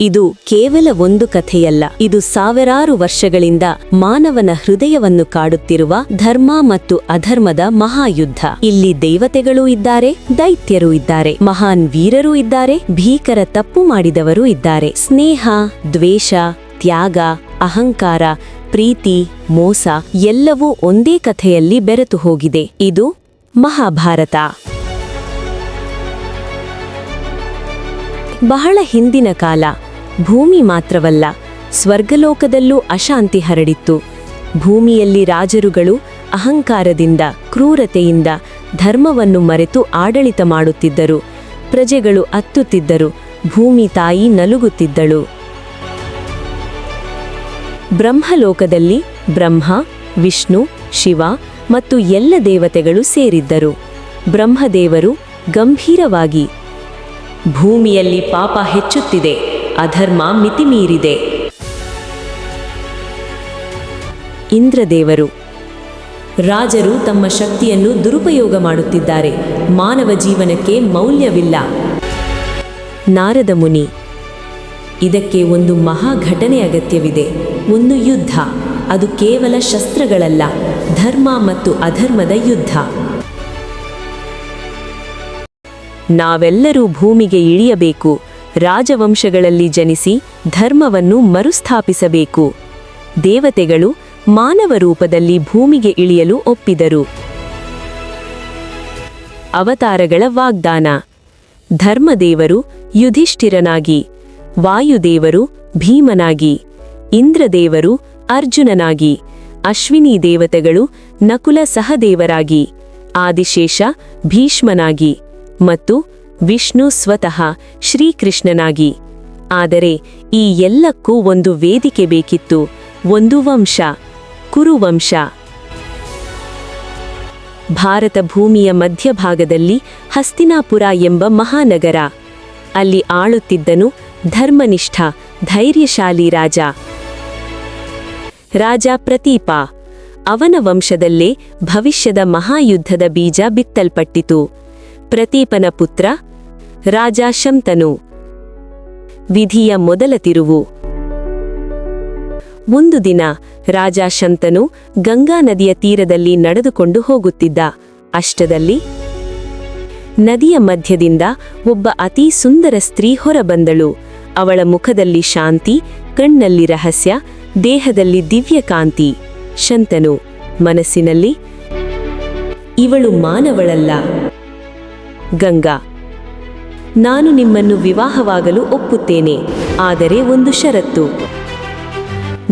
ಇದು ಕೇವಲ ಒಂದು ಕಥೆಯಲ್ಲ, ಇದು ಸಾವಿರಾರು ವರ್ಷಗಳಿಂದ ಮಾನವನ ಹೃದಯವನ್ನು ಕಾಡುತ್ತಿರುವ ಧರ್ಮ ಮತ್ತು ಅಧರ್ಮದ ಮಹಾಯುದ್ಧ. ಇಲ್ಲಿ ದೇವತೆಗಳೂ ಇದ್ದಾರೆ, ದೈತ್ಯರೂ ಇದ್ದಾರೆ, ಮಹಾನ್ ವೀರರೂ ಇದ್ದಾರೆ, ಭೀಕರ ತಪ್ಪು ಮಾಡಿದವರೂ ಇದ್ದಾರೆ. ಸ್ನೇಹ, ದ್ವೇಷ, ತ್ಯಾಗ, ಅಹಂಕಾರ, ಪ್ರೀತಿ, ಮೋಸ ಎಲ್ಲವೂ ಒಂದೇ ಕಥೆಯಲ್ಲಿ ಬೆರೆತು ಹೋಗಿದೆ. ಇದು ಮಹಾಭಾರತ. ಬಹಳ ಹಿಂದಿನ ಕಾಲ. ಭೂಮಿ ಮಾತ್ರವಲ್ಲ, ಸ್ವರ್ಗಲೋಕದಲ್ಲೂ ಅಶಾಂತಿ ಹರಡಿತ್ತು. ಭೂಮಿಯಲ್ಲಿ ರಾಜರುಗಳು ಅಹಂಕಾರದಿಂದ, ಕ್ರೂರತೆಯಿಂದ ಧರ್ಮವನ್ನು ಮರೆತು ಆಡಳಿತ ಮಾಡುತ್ತಿದ್ದರು. ಪ್ರಜೆಗಳು ಅತ್ತುತ್ತಿದ್ದರು, ಭೂಮಿ ತಾಯಿ ನಲುಗುತ್ತಿದ್ದಳು. ಬ್ರಹ್ಮಲೋಕದಲ್ಲಿ ಬ್ರಹ್ಮ, ವಿಷ್ಣು, ಶಿವ ಮತ್ತು ಎಲ್ಲ ದೇವತೆಗಳು ಸೇರಿದ್ದರು. ಬ್ರಹ್ಮದೇವರು ಗಂಭೀರವಾಗಿ, ಭೂಮಿಯಲ್ಲಿ ಪಾಪ ಹೆಚ್ಚುತ್ತಿದೆ, ಅಧರ್ಮ ಮಿತಿಮೀರಿದೆ. ಇಂದ್ರದೇವರು, ರಾಜರು ತಮ್ಮ ಶಕ್ತಿಯನ್ನು ದುರುಪಯೋಗ ಮಾಡುತ್ತಿದ್ದಾರೆ, ಮಾನವ ಜೀವನಕ್ಕೆ ಮೌಲ್ಯವಿಲ್ಲ. ನಾರದ ಮುನಿ, ಇದಕ್ಕೆ ಒಂದು ಮಹಾ ಘಟನೆ ಅಗತ್ಯವಿದೆ, ಒಂದು ಯುದ್ಧ. ಅದು ಕೇವಲ ಶಸ್ತ್ರಗಳಲ್ಲ, ಧರ್ಮ ಮತ್ತು ಅಧರ್ಮದ ಯುದ್ಧ. ನಾವೆಲ್ಲರೂ ಭೂಮಿಗೆ ಇಳಿಯಬೇಕು, ರಾಜವಂಶಗಳಲ್ಲಿ ಜನಿಸಿ ಧರ್ಮವನ್ನು ಮರುಸ್ಥಾಪಿಸಬೇಕು. ದೇವತೆಗಳು ಮಾನವ ರೂಪದಲ್ಲಿ ಭೂಮಿಗೆ ಇಳಿಯಲು ಒಪ್ಪಿದರು. ಅವತಾರಗಳ ವಾಗ್ದಾನ. ಧರ್ಮದೇವರು ಯುಧಿಷ್ಠಿರನಾಗಿ, ವಾಯುದೇವರು ಭೀಮನಾಗಿ, ಇಂದ್ರದೇವರು ಅರ್ಜುನನಾಗಿ, ಅಶ್ವಿನಿ ದೇವತೆಗಳು ನಕುಲ ಸಹದೇವರಾಗಿ, ಆದಿಶೇಷ ಭೀಷ್ಮನಾಗಿ ಮತ್ತು ವಿಷ್ಣು ಸ್ವತಃ ಶ್ರೀಕೃಷ್ಣನಾಗಿ. ಆದರೆ ಈ ಎಲ್ಲಕ್ಕೂ ಒಂದು ವೇದಿಕೆ ಬೇಕಿತ್ತು, ಒಂದು ವಂಶ, ಕುರುವಂಶ. ಭಾರತ ಭೂಮಿಯ ಮಧ್ಯಭಾಗದಲ್ಲಿ ಹಸ್ತಿನಾಪುರ ಎಂಬ ಮಹಾನಗರ. ಅಲ್ಲಿ ಆಳುತ್ತಿದ್ದನು ಧರ್ಮನಿಷ್ಠ, ಧೈರ್ಯಶಾಲಿ ರಾಜ. ರಾಜ ಪ್ರತೀಪ. ಅವನ ವಂಶದಲ್ಲೇ ಭವಿಷ್ಯದ ಮಹಾಯುದ್ಧದ ಬೀಜ ಬಿತ್ತಲ್ಪಟ್ಟಿತು. ಪ್ರತೀಪನ ಪುತ್ರ ರಾಜ ಶಂತನು. ವಿಧಿಯ ಮೊದಲ ತಿರುವು. ಒಂದು ದಿನ ರಾಜ ಶಂತನು ಗಂಗಾ ನದಿಯ ತೀರದಲ್ಲಿ ನಡೆದುಕೊಂಡು ಹೋಗುತ್ತಿದ್ದ. ಅಷ್ಟರಲ್ಲಿ ನದಿಯ ಮಧ್ಯದಿಂದ ಒಬ್ಬ ಅತೀ ಸುಂದರ ಸ್ತ್ರೀ ಹೊರಬಂದಳು. ಅವಳ ಮುಖದಲ್ಲಿ ಶಾಂತಿ, ಕಣ್ಣಲ್ಲಿ ರಹಸ್ಯ, ದೇಹದಲ್ಲಿ ದಿವ್ಯಕಾಂತಿ. ಶಂತನು ಮನಸ್ಸಿನಲ್ಲಿ, ಇವಳು ಮಾನವಳಲ್ಲ. ಗಂಗಾ, ನಾನು ನಿಮ್ಮನ್ನು ವಿವಾಹವಾಗಲು ಒಪ್ಪುತ್ತೇನೆ, ಆದರೆ ಒಂದು ಷರತ್ತು.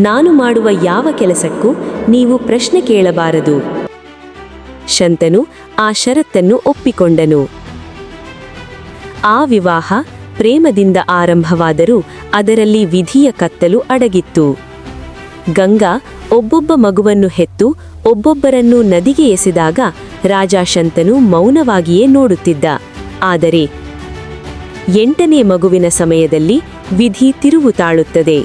ನಾನು ಮಾಡುವ ಯಾವ ಕೆಲಸಕ್ಕೂ ನೀವು ಪ್ರಶ್ನೆ ಕೇಳಬಾರದು. ಶಂತನು ಆ ಷರತ್ತನ್ನು ಒಪ್ಪಿಕೊಂಡನು. ಆ ವಿವಾಹ ಪ್ರೇಮದಿಂದ ಆರಂಭವಾದರೂ ಅದರಲ್ಲಿ ವಿಧಿಯ ಕತ್ತಲು ಅಡಗಿತ್ತು. ಗಂಗಾ ಒಬ್ಬೊಬ್ಬ ಮಗುವನ್ನು ಹೆತ್ತು ಒಬ್ಬೊಬ್ಬರನ್ನು ನದಿಗೆ ಎಸೆದಾಗ ರಾಜ ಶಂತನು ಮೌನವಾಗಿಯೇ ನೋಡುತ್ತಿದ್ದ. ಆದರೆ 8ನೇ ಮಗುವಿನ ಸಮಯದಲ್ಲಿ ವಿಧಿ ತಿರುವು ತಾಳುತ್ತದೆ.